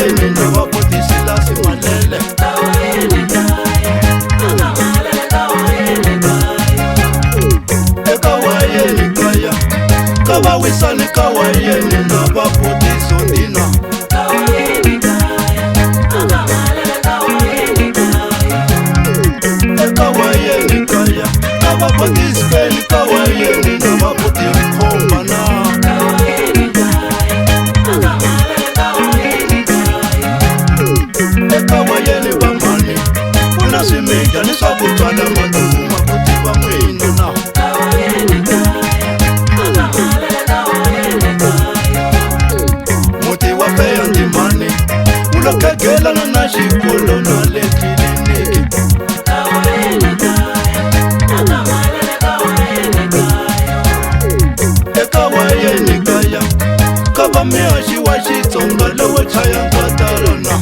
Wayeni na vapotisi lasi Malele. Eka Wayeni kaya kava wisani ka Wayeni na vapotisi ondina. Eka Wayeni kaya kava potisi keni ka Wayeni na vapotisi komba na. Eka Wayeni bamani unasimija nisakutwala maduma kuti vamwino na. Muti wa Feyandi mani ulokegelana na xikolo na le tliliniki. Eka Wayeni kaya kava mihaxi wa Xitsonga lowo chaya nkatala na.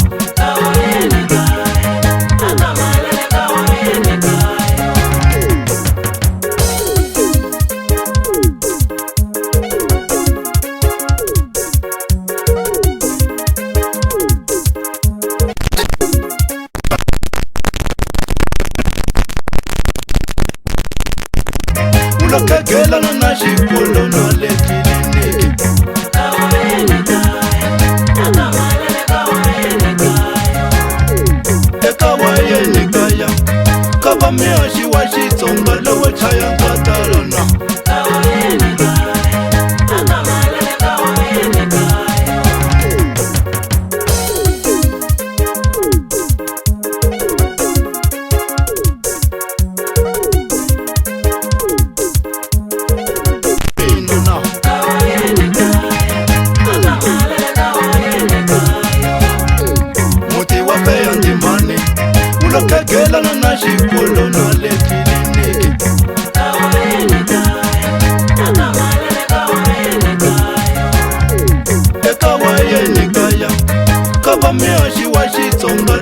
Ulokegelana na xikolo na le tliliniki. Eka Wayeni kaya kava mihaxi wa Xitsonga lowo chaya nkatala na. Muti wa Feyandi mani ulokegelana na xikolo na le tliliniki. Eka Wayeni kaya kava mihaxi wa Xitsonga